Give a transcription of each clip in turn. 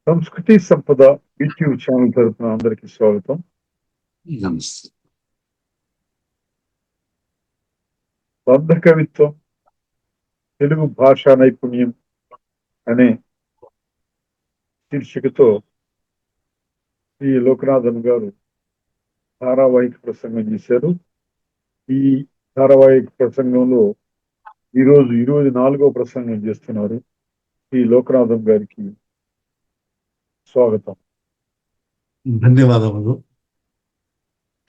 సంస్కృతి సంపద YouTube channel తరపున అందరికీ స్వాగతం. నమస్తే. బద్ధ కవిత్వం, తెలుగు భాషా నైపుణ్యం అనే శీర్షికతో శ్రీ లోకనాథన్ గారు ధారావాహిక ప్రసంగం చేశారు. ఈ ధారావాహిక ప్రసంగంలో ఈరోజు 24వ ప్రసంగం చేస్తున్నారు. శ్రీ లోకనాథన్ గారికి స్వాగతం. ధన్యవాదములు.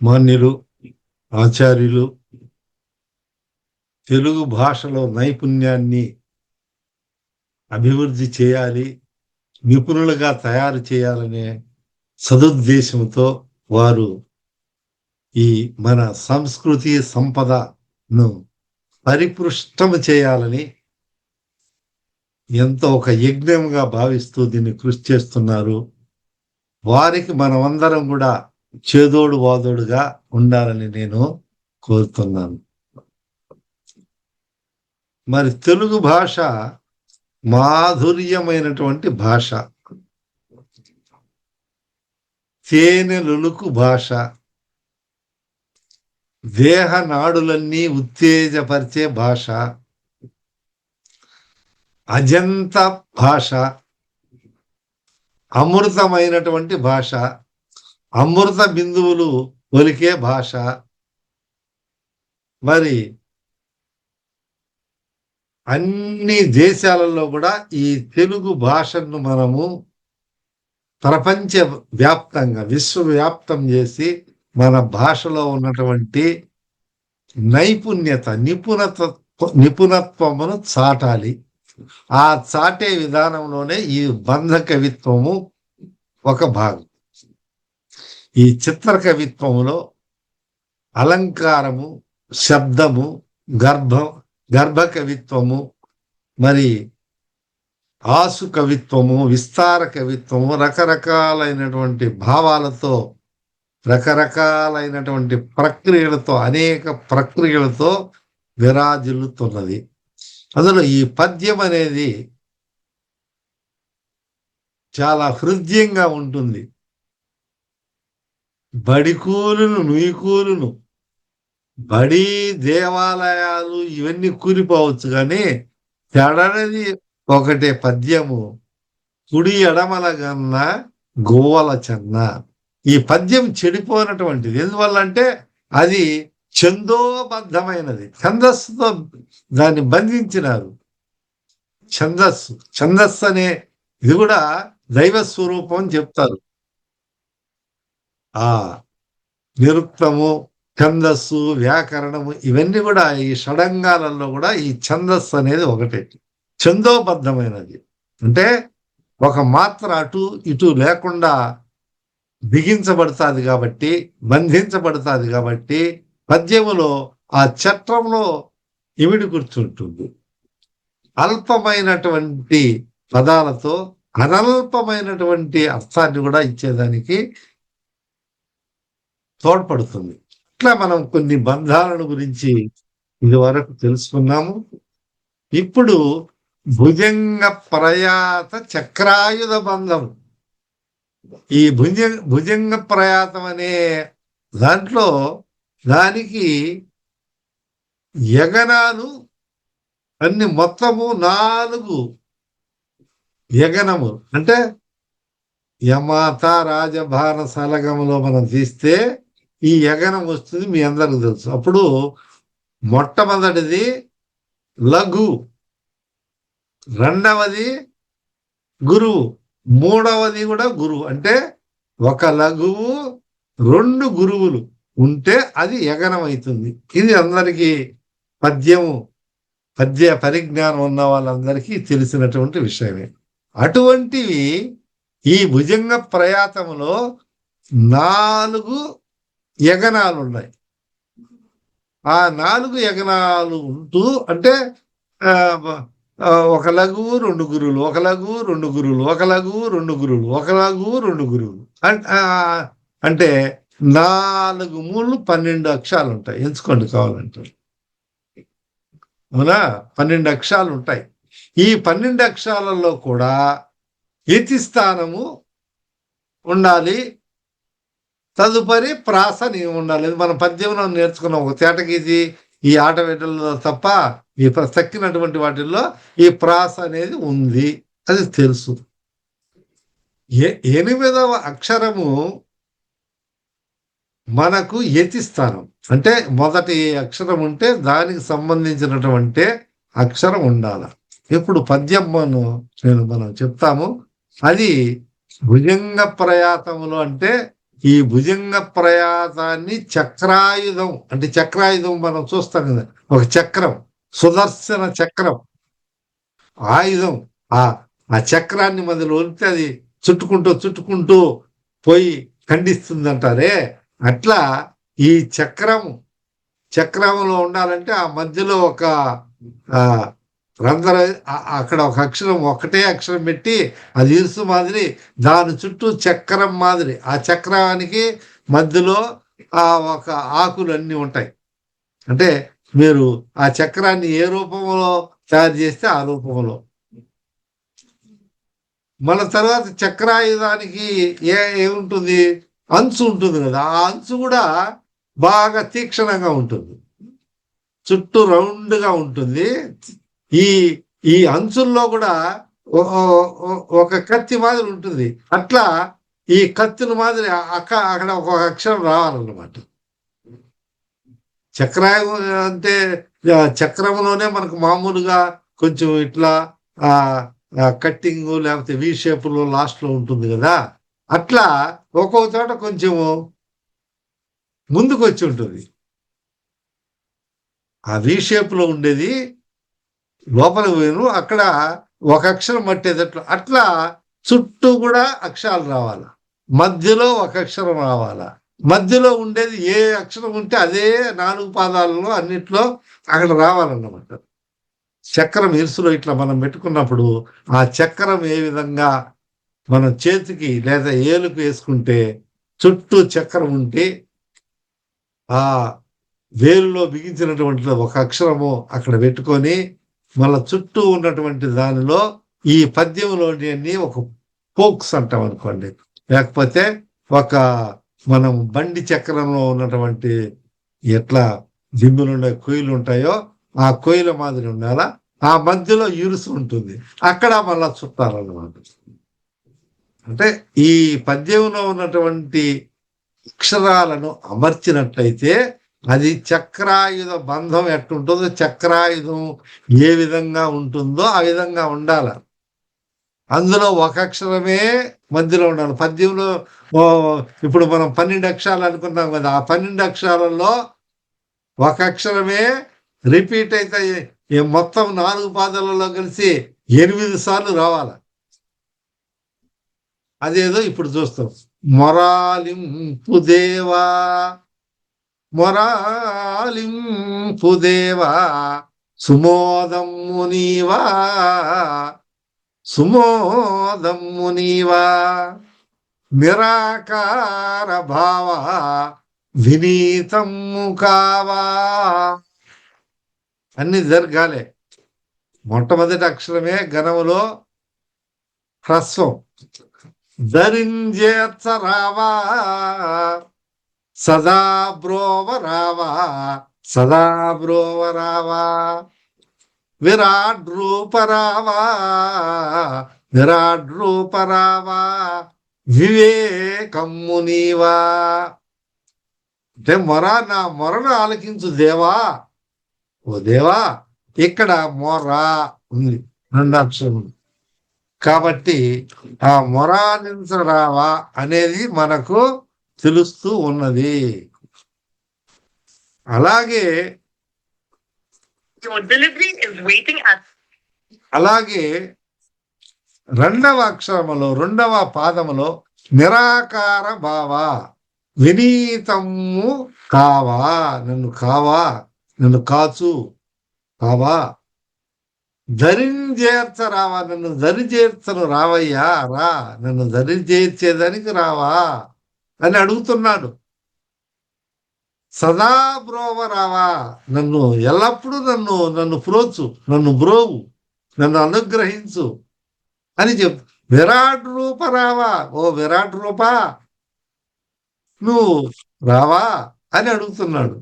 మాన్యులు, ఆచార్యులు, తెలుగు భాషలో నైపుణ్యాన్ని అభివృద్ధి చేయాలి, నిపుణులుగా తయారు చేయాలనే సదుద్దేశంతో వారు ఈ మన సంస్కృతి సంపదను పరిపుష్టము చేయాలని ఎంతో ఒక యజ్ఞంగా భావిస్తూ దీన్ని కృషి చేస్తున్నారు. వారికి మనమందరం కూడా చేదోడు వాదోడుగా ఉండాలని నేను కోరుతున్నాను. మరి తెలుగు భాష మాధుర్యమైనటువంటి భాష, తేనెలులుకు భాష, దేహ నాడులన్నీ ఉత్తేజపరిచే భాష, అజంత భాష, అమృతమైనటువంటి భాష, అమృత బిందువులు ఒలికే భాష. మరి అన్ని దేశాలలో కూడా ఈ తెలుగు భాషను మనము ప్రపంచ వ్యాప్తంగా విశ్వవ్యాప్తం చేసి మన భాషలో ఉన్నటువంటి నైపుణ్యత నిపుణత్వమును చాటాలి. ఆ చాటే విధానంలోనే ఈ బంధ కవిత్వము ఒక భాగం. ఈ చిత్ర కవిత్వములో అలంకారము, శబ్దము, గర్భ కవిత్వము, మరి ఆసు కవిత్వము, విస్తార కవిత్వము, రకరకాలైనటువంటి భావాలతో, రకరకాలైనటువంటి ప్రక్రియలతో, అనేక ప్రక్రియలతో విరాజిల్లుతున్నది. అందులో ఈ పద్యం అనేది చాలా హృదయంగా ఉంటుంది. బడికూలును నుయ్యకూలును, బడి దేవాలయాలు ఇవన్నీ కూలిపోవచ్చు, కానీ చెడనది ఒకటే పద్యము, కుడి ఎడమల గన్న గోవల చెన్న. ఈ పద్యం చెడిపోయినటువంటిది. ఎందువల్ల అంటే అది ఛందోబద్ధమైనది, ఛందస్సుతో దాన్ని బంధించినారు. ఛందస్సు అనే ఇది కూడా దైవ స్వరూపం అని చెప్తారు. ఆ నిరుక్తము, ఛందస్సు, వ్యాకరణము ఇవన్నీ కూడా ఈ షడంగాలలో కూడా ఈ ఛందస్సు అనేది ఒకటే, ఛందోబద్ధమైనది. అంటే ఒక మాత్ర అటు ఇటు లేకుండా బిగించబడుతుంది కాబట్టి, బంధించబడుతుంది కాబట్టి పద్యములో ఆ చట్రంలో ఇమిడి కూర్చుంటుంది. అల్పమైనటువంటి పదాలతో అనల్పమైనటువంటి అర్థాన్ని కూడా ఇచ్చేదానికి తోడ్పడుతుంది. ఇట్లా మనం కొన్ని బంధాలను గురించి ఇదివరకు తెలుసుకున్నాము. ఇప్పుడు భుజంగ ప్రయాత చక్రాయుధ బంధం. ఈ భుజంగ ప్రయాతం అనే దాంట్లో దానికి యగనాలు అన్ని మొత్తము 4 యగనము. అంటే యమాత రాజభాన సలగములో మనం తీస్తే ఈ యగనం వస్తుంది, మీ అందరికి తెలుసు. అప్పుడు మొట్టమొదటిది లఘు, రెండవది గురువు, మూడవది కూడా గురువు. అంటే ఒక లఘువు 2 గురువులు ఉంటే అది యగనం అవుతుంది. ఇది అందరికీ పద్య పరిజ్ఞానం ఉన్న వాళ్ళందరికీ తెలిసినటువంటి విషయమే. అటువంటివి ఈ భుజంగ ప్రయాతములో 4 యగనాలు ఉన్నాయి. ఆ 4 యగనాలు ఉంటూ, అంటే ఒక లఘువు 2 గురువులు, ఒక లఘువు 2 గురువులు, ఒక లఘువు 2 గురువులు, ఒక లఘువు 2 గురువులు. అంటే 4 మూలు 12 అక్షరాలు ఉంటాయి. ఎంచుకోండి కావాలంటే. అవునా, 12 అక్షరాలు ఉంటాయి. ఈ 12 అక్షరాలలో కూడా యతి స్థానము ఉండాలి, తదుపరి ప్రాస ఉండాలి. ఇది మనం పద్యంలో నేర్చుకున్నాం. ఒక తేటగీతి ఈ ఆటవేటల్లో తప్ప ఈ తక్కినటువంటి వాటిల్లో ఈ ప్రాస అనేది ఉంది, అది తెలుసు. 8వ అక్షరము మనకు యతి స్థానం. అంటే మొదటి అక్షరం ఉంటే దానికి సంబంధించినటువంటి అక్షరం ఉండాలి. ఇప్పుడు పద్యమును మనం చెప్తాము. అది భుజంగ ప్రయాతములు. అంటే ఈ భుజంగ ప్రయాతాన్ని చక్రాయుధం, అంటే చక్రాయుధం మనం చూస్తాం కదా, ఒక చక్రం, సుదర్శన చక్రం, ఆయుధం. ఆ చక్రాన్ని మొదలు ఉంటే అది చుట్టుకుంటూ పోయి ఖండిస్తుంది అంటారే, అట్లా ఈ చక్రంలో ఉండాలంటే ఆ మధ్యలో ఒక రంధ్ర, అక్కడ ఒక అక్షరం, ఒకటే అక్షరం పెట్టి అది ఇరుసు మాదిరి, దాని చుట్టూ చక్రం మాదిరి, ఆ చక్రానికి మధ్యలో ఒక ఆకులు అన్నీ ఉంటాయి. అంటే మీరు ఆ చక్రాన్ని ఏ రూపంలో తయారు చేస్తే ఆ రూపంలో. మన తర్వాత చక్రాయుధానికి ఏముంటుంది, అంచు ఉంటుంది కదా, ఆ అంచు కూడా బాగా తీక్షణంగా ఉంటుంది, చుట్టూ రౌండ్గా ఉంటుంది. ఈ అంచుల్లో కూడా ఒక కత్తి మాదిరి ఉంటుంది. అట్లా ఈ కత్తిని మాదిరి అక్కడ ఒక అక్షరం రావాలన్నమాట. చక్రాయుధం అంటే చక్రంలోనే మనకు మామూలుగా కొంచెం ఇట్లా కట్టింగ్ లేకపోతే వి షేపులో లాస్ట్లో ఉంటుంది కదా, అట్లా ఒక్కొక్క చోట కొంచెము ముందుకు వచ్చి ఉంటుంది. ఆ వి షేప్లో ఉండేది లోపలికి పోయిన అక్కడ ఒక అక్షరం పట్టేటట్లు, అట్లా చుట్టూ కూడా అక్షరాలు రావాల, మధ్యలో ఒక అక్షరం రావాల. మధ్యలో ఉండేది ఏ అక్షరం ఉంటే అదే 4 పాదాలలో అన్నిట్లో అక్కడ రావాలన్నమాట. చక్రం ఇరుసులో ఇట్లా మనం పెట్టుకున్నప్పుడు ఆ చక్రం ఏ విధంగా మనం చేతికి లేదా ఏలుకు వేసుకుంటే చుట్టూ చక్రం ఉంటే ఆ వేలులో బిగించినటువంటి ఒక అక్షరము అక్కడ పెట్టుకొని మళ్ళా చుట్టూ ఉన్నటువంటి దానిలో ఈ పద్యంలోని ఒక పోక్స్ అంటాం అనుకోండి, లేకపోతే ఒక మనం బండి చక్రంలో ఉన్నటువంటి ఎట్లా దిమ్ములుండే కొయ్యలు ఉంటాయో ఆ కొయ్యల మాదిరి ఉండాలా, ఆ మధ్యలో ఇరుసు ఉంటుంది, అక్కడ మళ్ళా చుట్టాలన్నమాట. అంటే ఈ పద్యంలో ఉన్నటువంటి అక్షరాలను అమర్చినట్లయితే అది చక్రాయుధ బంధం ఎట్టుంటుందో, చక్రాయుధం ఏ విధంగా ఉంటుందో ఆ విధంగా ఉండాలి. అందులో ఒక అక్షరమే మధ్యలో ఉండాలి. పద్యంలో ఇప్పుడు మనం 12 అక్షరాలు అనుకున్నాం కదా, ఆ 12 అక్షరాలలో ఒక అక్షరమే రిపీట్ అయితే మొత్తం 4 పాదాలలో కలిసి 8 సార్లు రావాలి. అదేదో ఇప్పుడు చూస్తాం. మొరాలింపు దేవా మొరాలింపు దేవా సుమోదమ్ము నీవా సుమోదమ్ము నీవా నిరాకార భావ వినీతమ్ము కావా. అన్ని జరగాలే. మొట్టమొదటి అక్షరమే గణములో హ్రస్వం. ధరించేర్చ రావా సదా బ్రోవ రావా సదా బ్రోవ రావా విరాట్ రూప రావా విరాట్ రూప రావా వివేకమ్ము నీవా. అంటే నా మొరను ఆలకించు దేవా. ఓ దేవా, ఇక్కడ మొర ఉంది, 2 అక్షరం. కాబట్టి ఆ మొరాలించరావా అనేది మనకు తెలుస్తూ ఉన్నది. అలాగే రెండవ అక్షరములో 2వ పాదములో నిరాకార భావ వినీతము కావా, నన్ను కావా, నన్ను కాచు కావా. ధరించేర్చ రావా, నన్ను దరిచేర్చను రావయ్యా, రా, నన్ను దరిచేర్చేదానికి రావా అని అడుగుతున్నాడు. సదా బ్రోవ రావా, నన్ను ఎల్లప్పుడూ నన్ను ప్రోచు, నన్ను బ్రోవు, నన్ను అనుగ్రహించు అని విరాట్ రూప రావా, ఓ విరాట్ రూప నువ్వు రావా అని అడుగుతున్నాడు.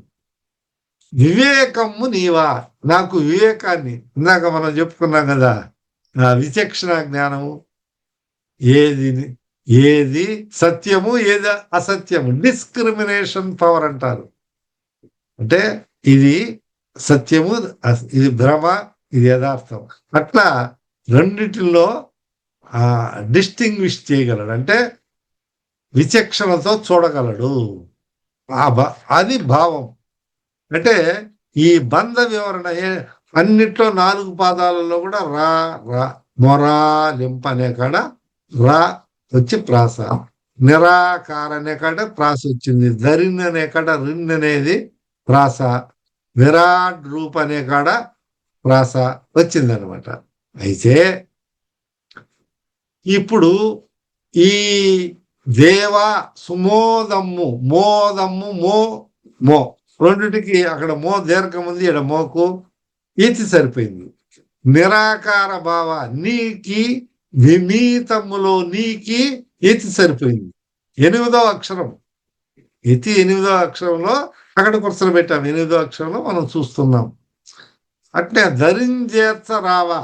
వివేకము నీవా, నాకు వివేకాన్ని, ఇందాక మనం చెప్పుకున్నాం కదా, విచక్షణ జ్ఞానము, ఏది ఏది సత్యము ఏది అసత్యము, డిస్క్రిమినేషన్ పవర్ అంటారు. అంటే ఇది సత్యము, ఇది భ్రమ, ఇది యథార్థం. అట్లా రెండిటిలో డిస్టింగ్విష్ చేయగలడు, అంటే విచక్షణతో చూడగలడు. అది భావం. అంటే ఈ బంధ వివరణ అన్నిట్లో 4 పాదాలలో కూడా రా రా మొరాలింప అనే కాడ రా వచ్చి ప్రాస, నిరాకార అనే కాడ ప్రాస వచ్చింది, ధరిన్ అనే కాడ రిన్ అనేది ప్రాస, విరాట్ రూప అనే కాడ ప్రాస వచ్చింది అనమాట. అయితే ఇప్పుడు ఈ దేవ సుమోదమ్ము, మోదమ్ము, మో రెండిటికి అక్కడ మో దీర్ఘం ఉంది, ఇక్కడ మోకు ఈతి సరిపోయింది. నిరాకార భావ నీకి, వినీతములో నీకి ఈతి సరిపోయింది. 8వ అక్షరం, ఇతి 8వ అక్షరంలో అక్కడ కుర్చలు పెట్టాం, 8వ అక్షరంలో మనం చూస్తున్నాం. అంటే ధరించేర్చ రావా,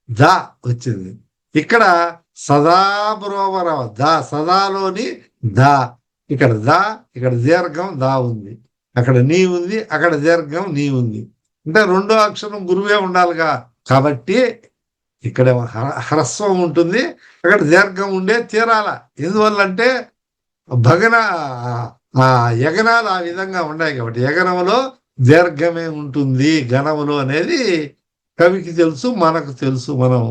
దా వచ్చింది. ఇక్కడ సదా బ్రోవరవ, దా సదాలోని దా, ఇక్కడ దా, ఇక్కడ దీర్ఘం దా ఉంది, అక్కడ నీ ఉంది, అక్కడ దీర్ఘం నీ ఉంది. అంటే 2వ అక్షరం గురువే ఉండాలిగా, కాబట్టి ఇక్కడ హ్రస్వం ఉంటుంది, అక్కడ దీర్ఘం ఉండే తీరాల. ఎందువల్లంటే భగన యగనాలు ఆ విధంగా ఉన్నాయి కాబట్టి, యగనములో దీర్ఘమే ఉంటుంది గణములో అనేది కవికి తెలుసు, మనకు తెలుసు, మనం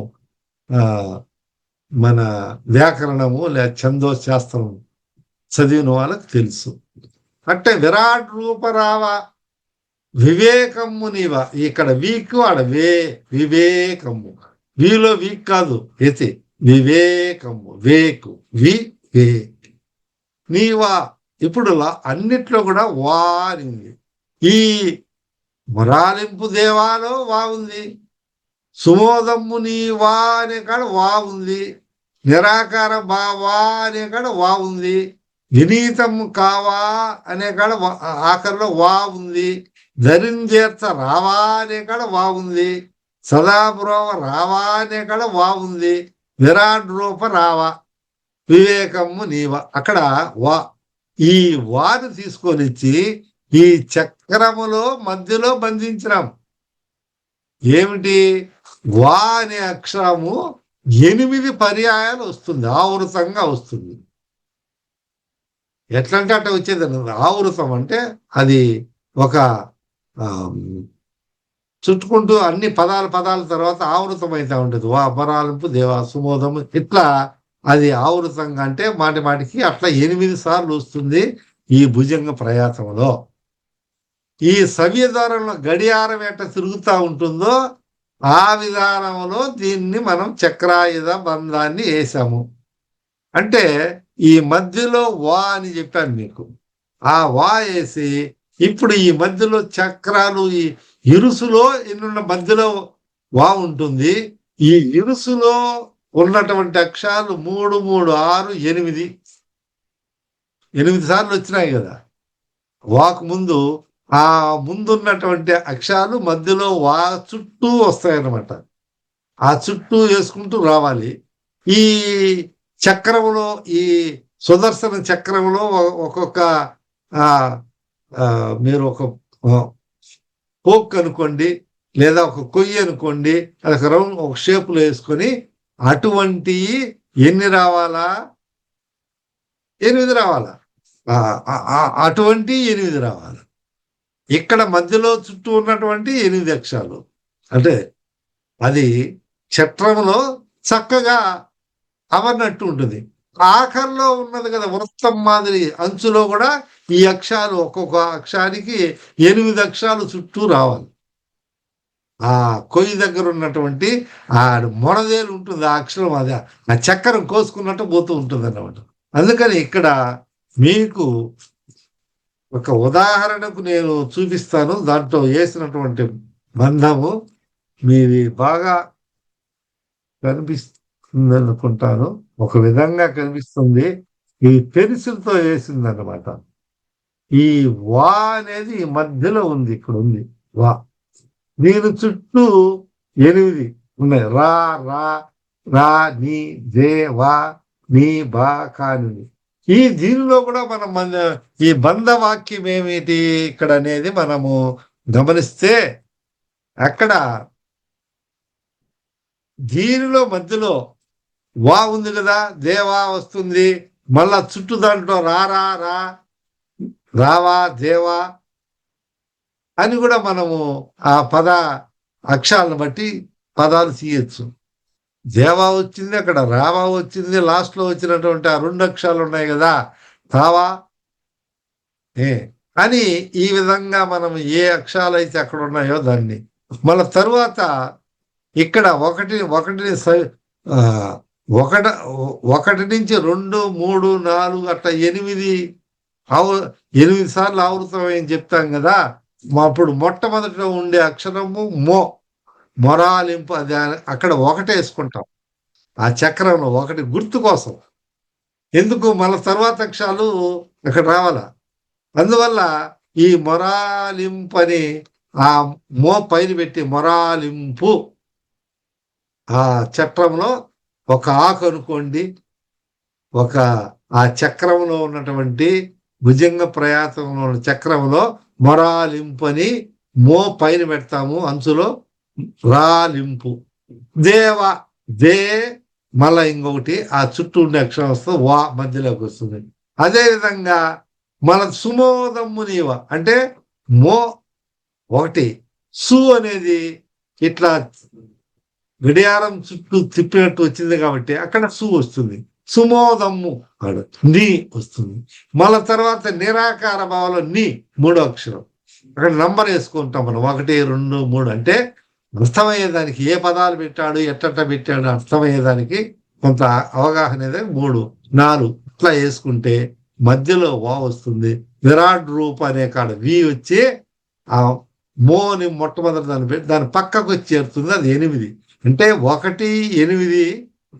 మన వ్యాకరణము లేదా ఛందో శాస్త్రం చదివిన వాళ్ళకి తెలుసు. అంటే విరాట్ రూప రావా, వివేకము నీవా, ఇక్కడ వీక్ ఆడ వివేకము, వీలో వీక్ కాదు ఎతి, వివేకము వేకు వే నీవా. ఇప్పుడు అన్నిట్లో కూడా వా అనింది. ఈ మొరాలింపు దేవాలో వా ఉంది, సుమోదమ్ము నీ వా అనే కాడ వా ఉంది, నిరాకార బావా అనే కాడ వా ఉంది, వినీతము కావా అనే కాడ ఆఖరిలో వా ఉంది, ధరించేర్చ రావా అనే కాడ వా ఉంది, సదాబ్రోవ రావా అనే కాడ వా ఉంది, విరాట్ రూప రావా, వివేకము నీవా, అక్కడ వా. ఈ వాను తీసుకొనిచ్చి ఈ చక్రములో మధ్యలో బంధించినాం. ఏమిటి? వా అనే అక్షరము 8 పర్యాయాలు వస్తుంది, ఆవృతంగా వస్తుంది. ఎట్లంటే అట్లా వచ్చేది. ఆవృతం అంటే అది ఒక చుట్టుకుంటూ అన్ని పదాల తర్వాత ఆవృతం అయితే ఉంటుంది. వా పరాలింపు దేవా సుమోదము, ఇట్లా అది ఆవృతంగా, అంటే మాటికి అట్లా 8 సార్లు వస్తుంది ఈ భుజంగ ప్రయాసంలో. ఈ సవ్యద్వారంలో గడియారం ఎట్లా తిరుగుతూ ఉంటుందో ఆ విధానంలో దీన్ని మనం చక్రాయుధ బంధాన్ని వేసాము. అంటే ఈ మధ్యలో వా అని చెప్పాను మీకు, ఆ వా వేసి ఇప్పుడు ఈ మధ్యలో చక్రాలు, ఈ ఇరుసులో ఎన్నున్న మధ్యలో వా ఉంటుంది. ఈ ఇరుసులో ఉన్నటువంటి అక్షరాలు 3, 3, 6, 8 సార్లు వచ్చినాయి కదా వాకు ముందు. ఆ ముందున్నటువంటి అక్షరాలు మధ్యలో వా చుట్టూ వస్తాయన్నమాట. ఆ చుట్టూ వేసుకుంటూ రావాలి. ఈ చక్రంలో, ఈ సుదర్శన చక్రంలో ఒక్కొక్క మీరు ఒక పోక్ అనుకోండి, లేదా ఒక కొయ్యి అనుకోండి, అది ఒక రౌండ్ ఒక షేపులో వేసుకొని అటువంటి ఎన్ని రావాలా? 8 రావాలా? అటువంటి 8 రావాలి. ఇక్కడ మధ్యలో చుట్టూ ఉన్నటువంటి 8 అక్షరాలు, అంటే అది చట్రంలో చక్కగా అమర్నట్టు ఉంటుంది. ఆఖరిలో ఉన్నది కదా వృత్తం మాదిరి, అంచులో కూడా ఈ అక్షరాలు, ఒక్కొక్క అక్షరానికి 8 అక్షరాలు చుట్టూ రావాలి. ఆ కొయ్యి దగ్గర ఉన్నటువంటి ఆ మొనదేలు ఉంటుంది, ఆ అక్షరం, అది ఆ చక్రం కోసుకున్నట్టు పోతూ ఉంటుంది అన్నమాట. అందుకని ఇక్కడ మీకు ఒక ఉదాహరణకు నేను చూపిస్తాను, దాంట్లో వేసినటువంటి బంధము మీది బాగా వస్తుంది అనుకుంటాను. ఒక విధంగా కనిపిస్తుంది. ఈ పెన్సిల్‌తో వేసిందన్నమాట. ఈ వా అనేది మధ్యలో ఉంది. ఇక్కడుంది వా. దీని చుట్టూ 8 ఉన్నాయి. రా, రా, రా, నీ, జే, వా, నీ, బా, కానిది. దీనిలో కూడా మనం ఈ బంధ వాక్యం ఏమిటి ఇక్కడ అనేది మనము గమనిస్తే అక్కడ దీనిలో మధ్యలో వా ఉంది కదా, దేవా వస్తుంది. మళ్ళా చుట్టూ దాంట్లో రారా, రా, రావా, దేవా అని కూడా మనము ఆ అక్షరాలను బట్టి పదాలు తీయచ్చు. దేవా వచ్చింది, అక్కడ రావా వచ్చింది, లాస్ట్ లో వచ్చినటువంటి ఆ 2 అక్షరాలు ఉన్నాయి కదా, తావా ఏ అని ఈ విధంగా మనం ఏ అక్షరాలు అయితే అక్కడ ఉన్నాయో దాన్ని మళ్ళా తరువాత ఇక్కడ ఒకటిని ఆ, ఒకట ఒకటి నుంచి 2, 3, 4 అట్లా 8 సార్లు ఆవృతం అని చెప్తాం కదా. అప్పుడు మొట్టమొదటిలో ఉండే అక్షరము మొరాలింపు. అది అక్కడ వేసుకుంటాం ఆ చక్రంలో, ఒకటి గుర్తు కోసం. ఎందుకు మళ్ళా తర్వాత అక్షరాలు అక్కడ రావాలా. అందువల్ల ఈ మొరాలింపు అని ఆ పైన పెట్టి మొరాలింపు ఆ చట్రంలో ఒక ఆకు అనుకోండి, ఆ చక్రంలో ఉన్నటువంటి భుజంగ ప్రయాతంలో ఉన్న చక్రంలో మొరాలింపు అని పైన పెడతాము, అంచులో రాలింపు. దేవ దే మళ్ళా ఇంకొకటి ఆ చుట్టూ ఉండే అక్షరం వస్తుంది, వా మధ్యలోకి వస్తుంది. అదే విధంగా మన సుమోదమ్ము నీవ అంటే ఒకటి, సు అనేది ఇట్లా గడియారం చుట్టూ తిప్పినట్టు వచ్చింది కాబట్టి అక్కడ సు వస్తుంది. సుమోదమ్ము నీ వస్తుంది. మళ్ళా తర్వాత నిరాకార భావంలో నీ 3వ అక్షరం. అక్కడ నంబర్ వేసుకుంటాం మనం, 1, 2, 3 అంటే అర్థమయ్యేదానికి ఏ పదాలు పెట్టాడు, ఎట్ట పెట్టాడు అర్థమయ్యేదానికి కొంత అవగాహన 3, 4 ఇట్లా వేసుకుంటే మధ్యలో వా వస్తుంది. విరాట్ రూప అనే కాడ వి వచ్చి ఆ మోని మొట్టమొదటి దాన్ని పెట్టి దాని పక్కకు వచ్చి చేరుతుంది. అది 8 అంటే 1, 8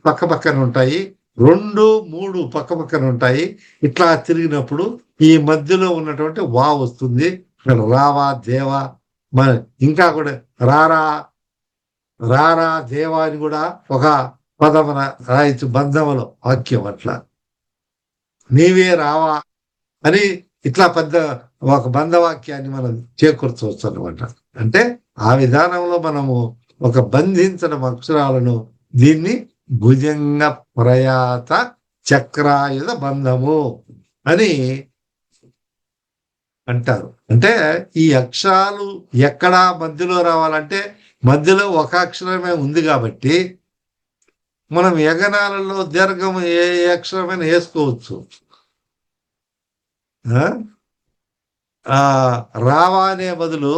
పక్క పక్కన ఉంటాయి, 2, 3 పక్క పక్కన ఉంటాయి. ఇట్లా తిరిగినప్పుడు ఈ మధ్యలో ఉన్నటువంటి వా వస్తుంది. రావా, దేవా, ఇంకా కూడా రారా, రారా, దేవా అని కూడా ఒక పదమున రాయొచ్చు బంధములో వాక్యం. అట్లా నీవే రావా అని ఇట్లా ఒక బంధవాక్యాన్ని మనం చేకూర్చవచ్చు అనమాట. అంటే ఆ విధానంలో మనము ఒక బంధించడం అక్షరాలను దీన్ని భుజంగ ప్రయాత చక్రాయుధ బంధము అని అంటారు. అంటే ఈ అక్షరాలు ఎక్కడా మధ్యలో రావాలంటే మధ్యలో ఒక అక్షరమే ఉంది కాబట్టి మనం యగనాలలో దీర్ఘం ఏ అక్షరమైనా వేసుకోవచ్చు. రావా అనే బదులు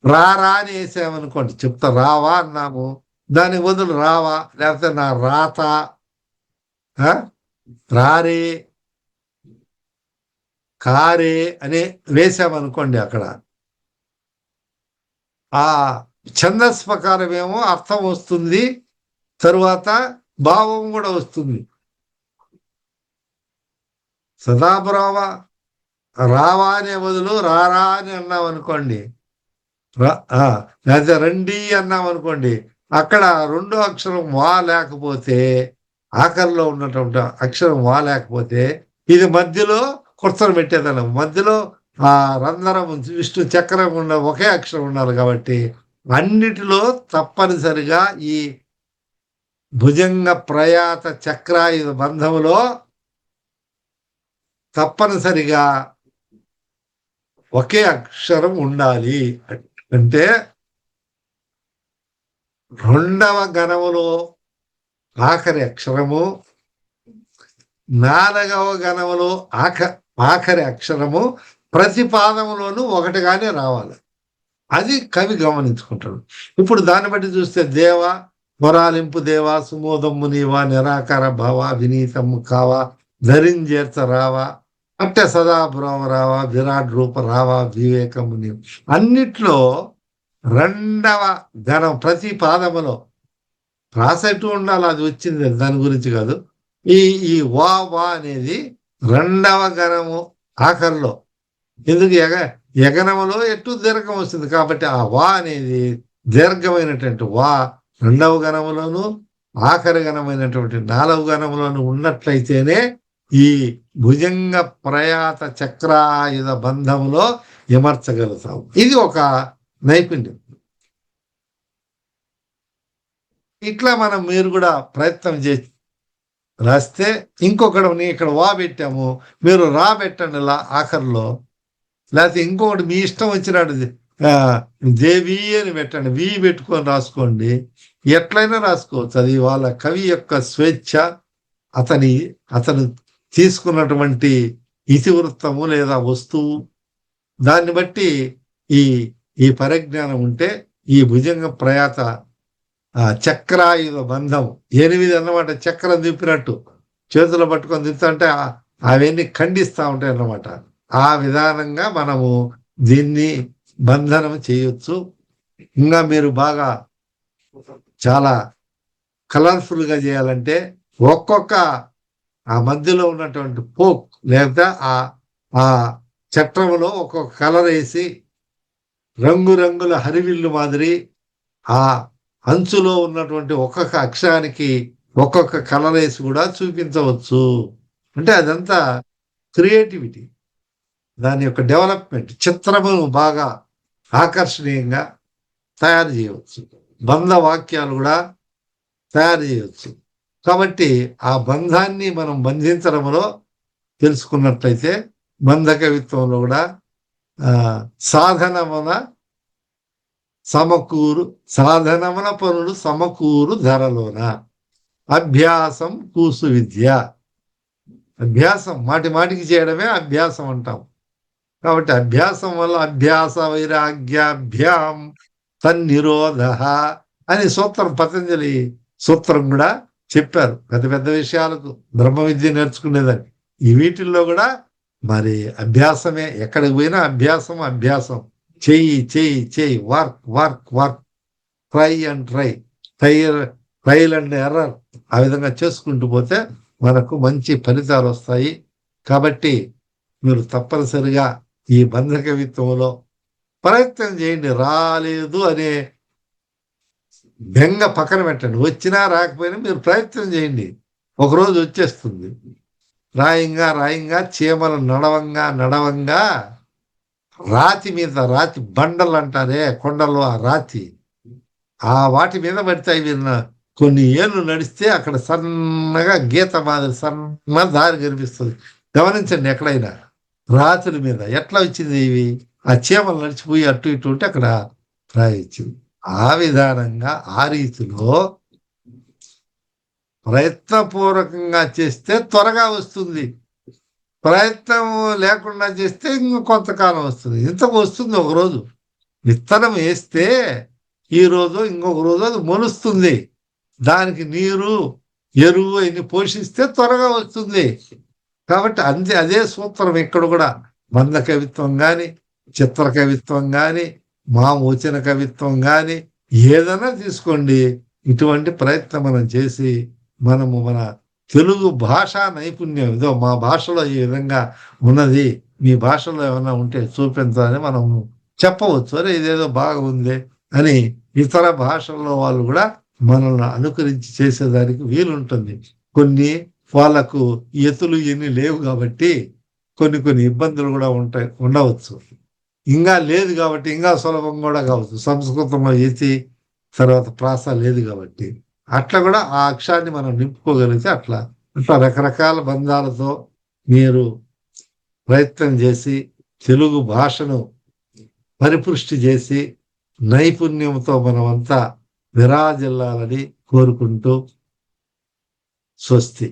రారా అని వేసామనుకోండి, చెప్తా రావా అన్నాము, దాని బదులు రావా, లేకపోతే నా రాత, రారే, కారే అని వేసామనుకోండి, అక్కడ ఆ ఛందస్ ప్రకారం ఏమో అర్థం వస్తుంది, తరువాత భావం కూడా వస్తుంది. సదాపురావా రావా అనే బదులు రారా అని అన్నాం అనుకోండి, లేకపోతే రండి అన్నాం అనుకోండి, అక్కడ 2వ అక్షరం వా లేకపోతే, ఆఖరిలో ఉన్నటువంటి అక్షరం వా లేకపోతే ఇది మధ్యలో కుర్చలు పెట్టేదన్నాం. మధ్యలో ఆ రంధ్రం విష్ణు చక్రం ఉన్న ఒకే అక్షరం ఉండాలి కాబట్టి అన్నిటిలో తప్పనిసరిగా ఈ భుజంగ ప్రయాత చక్రాయుధ బంధములో తప్పనిసరిగా ఒకే అక్షరం ఉండాలి. అంటే 2వ గణములో ఆఖరి అక్షరము, 4వ గణములో ఆఖరి అక్షరము ప్రతి పాదములోనూ ఒకటిగానే రావాలి. అది కవి గమనించుకుంటాడు. ఇప్పుడు దాన్ని బట్టి చూస్తే దేవ మొరాలింపు దేవా, సుమోదమ్ము నీవా, నిరాకార భావ, వినీతము కావా, ధరించేర్చ రావా, అంటే సదాపురం రావా, విరాట్ రూప రావా, వివేకము నీవు. అన్నిట్లో 2వ గణం ప్రతి పాదములో రాసేట్టు ఉండాలి, అది వచ్చింది దాని గురించి కాదు. ఈ ఈ వా వా అనేది రెండవ గణము ఆఖరిలో. ఎందుకు యగనములో ఎటు దీర్ఘం వస్తుంది కాబట్టి ఆ వా అనేది దీర్ఘమైనటువంటి వా రెండవ గణములోను ఆఖరి గణమైనటువంటి నాలుగవ గణములోను ఉన్నట్లయితేనే ఈ భుజంగ ప్రయాత చక్రాయుధ బంధములో విమర్చగలుగుతాం. ఇది ఒక నైపుణ్యం. ఇట్లా మీరు కూడా ప్రయత్నం చేసి రాస్తే ఇంకొకటి ఇక్కడ వా పెట్టాము, మీరు రా పెట్టండి ఇలా ఆఖరిలో. లేకపోతే ఇంకొకటి మీ ఇష్టం వచ్చినట్టు దేవి అని పెట్టండి, వి పెట్టుకొని రాసుకోండి. ఎట్లయినా రాసుకోవచ్చు. అది వాళ్ళ కవి యొక్క స్వేచ్ఛ, అతను తీసుకున్నటువంటి ఇతివృత్తము లేదా వస్తువు, దాన్ని బట్టి ఈ పరిజ్ఞానం ఉంటే ఈ భుజంగ ప్రయాత చక్రాయుధ బంధం 8 అన్నమాట. చక్రం తిప్పినట్టు చేతులు పట్టుకొని తిప్పుతుంటే అవన్నీ ఖండిస్తూ ఉంటాయి అన్నమాట. ఆ విధానంగా మనము దీన్ని బంధనం చేయొచ్చు. ఇంకా మీరు బాగా చాలా కలర్ఫుల్ గా చేయాలంటే ఒక్కొక్క ఆ మధ్యలో ఉన్నటువంటి పోక్ లేకపోతే ఆ చట్రంలో ఒక్కొక్క కలర్ వేసి రంగురంగుల హరివిల్లు మాదిరి ఆ అంచులో ఉన్నటువంటి ఒక్కొక్క అక్షరానికి ఒక్కొక్క కలర్ వేసి కూడా చూపించవచ్చు. అంటే అదంతా క్రియేటివిటీ, దాని యొక్క డెవలప్మెంట్. చిత్రమును బాగా ఆకర్షణీయంగా తయారు చేయవచ్చు, బంధ వాక్యాలు కూడా తయారు చేయవచ్చు. కాబట్టి ఆ బంధాన్ని మనం బంధించడంలో తెలుసుకున్నట్లయితే బంధ కవిత్వంలో కూడా సాధనమున పనులు సమకూరు ధరలోన అభ్యాసం కూసు విద్య. అభ్యాసం మాటికి చేయడమే అభ్యాసం అంటాం. కాబట్టి అభ్యాసం వల్ల అభ్యాస వైరాగ్యాభ్యాం తన్నిరోధ అని సూత్రం, పతంజలి సూత్రం కూడా చెప్పారు. పెద్ద విషయాలకు బ్రహ్మ విద్య నేర్చుకునేదని ఈ వీటిల్లో కూడా మరి అభ్యాసమే. ఎక్కడికి పోయినా అభ్యాసం. చెయ్యి వర్క్ ట్రైల్ అండ్ ఎర్రర్. ఆ విధంగా చేసుకుంటూ పోతే మనకు మంచి ఫలితాలు వస్తాయి. కాబట్టి మీరు తప్పనిసరిగా ఈ బంధ కవిత్వంలో ప్రయత్నం చేయండి. రాలేదు అనే బెంగ పక్కన పెట్టండి. వచ్చినా రాకపోయినా మీరు ప్రయత్నం చేయండి, ఒకరోజు వచ్చేస్తుంది. రాయంగా చీమలు నడవంగా రాతి మీద, రాతి బండలు అంటారే కొండలు, ఆ రాతి ఆ వాటి మీద పడతాయి. కొన్ని ఏళ్ళు నడిస్తే అక్కడ సన్నగా గీత మాదిరి సన్న దారి కనిపిస్తుంది. గమనించండి, ఎక్కడైనా రాతుల మీద ఎట్లా వచ్చింది ఇవి, ఆ చీమలు నడిచిపోయి అటు ఇటు ఉంటే అక్కడ రాయి వచ్చింది. ఆ విధానంగా ఆ రీతిలో ప్రయత్నపూర్వకంగా చేస్తే త్వరగా వస్తుంది, ప్రయత్నం లేకుండా చేస్తే కొంతకాలం వస్తుంది. ఇంతకు వస్తుంది. ఒకరోజు విత్తనం వేస్తే ఈ రోజు ఇంకొక రోజు అది మొలుస్తుంది. దానికి నీరు ఎరువు ఇన్ని పోషిస్తే త్వరగా వస్తుంది. కాబట్టి అదే సూత్రం ఇక్కడ కూడా. బంధ కవిత్వం కానీ, చిత్ర కవిత్వం కానీ, వచన కవిత్వం కానీ ఏదైనా తీసుకోండి. ఇటువంటి ప్రయత్నం మనం చేసి మనము మన తెలుగు భాషా నైపుణ్యం, ఇదో మా భాషలో ఈ విధంగా ఉన్నది, మీ భాషలో ఏమైనా ఉంటే చూపించాలని మనం చెప్పవచ్చు. అరే ఇదేదో బాగుంది అని ఇతర భాషల్లో వాళ్ళు కూడా మనల్ని అనుకరించి చేసేదానికి వీలుంటుంది. కొన్ని వాళ్ళకు ఎతులు ఎన్ని లేవు కాబట్టి కొన్ని ఇబ్బందులు కూడా ఉండవచ్చు. ఇంకా లేదు కాబట్టి ఇంకా సులభం కూడా కావచ్చు. సంస్కృతంలో ఎతి తర్వాత ప్రాస లేదు కాబట్టి అట్లా కూడా ఆ అక్షరాన్ని మనం నింపుకోగలిగితే అట్లా రకరకాల బంధాలతో మీరు ప్రయత్నం చేసి తెలుగు భాషను పరిపుష్టి చేసి నైపుణ్యంతో మనమంతా విరాజిల్లాలని కోరుకుంటూ స్వస్తి.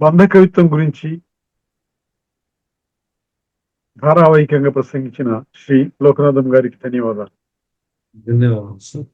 బంధ కవిత్వం గురించి ధారావాహికంగా ప్రసంగించిన శ్రీ లోకనాథం గారికి ధన్యవాదాలు. ధన్యవాదాలు సార్.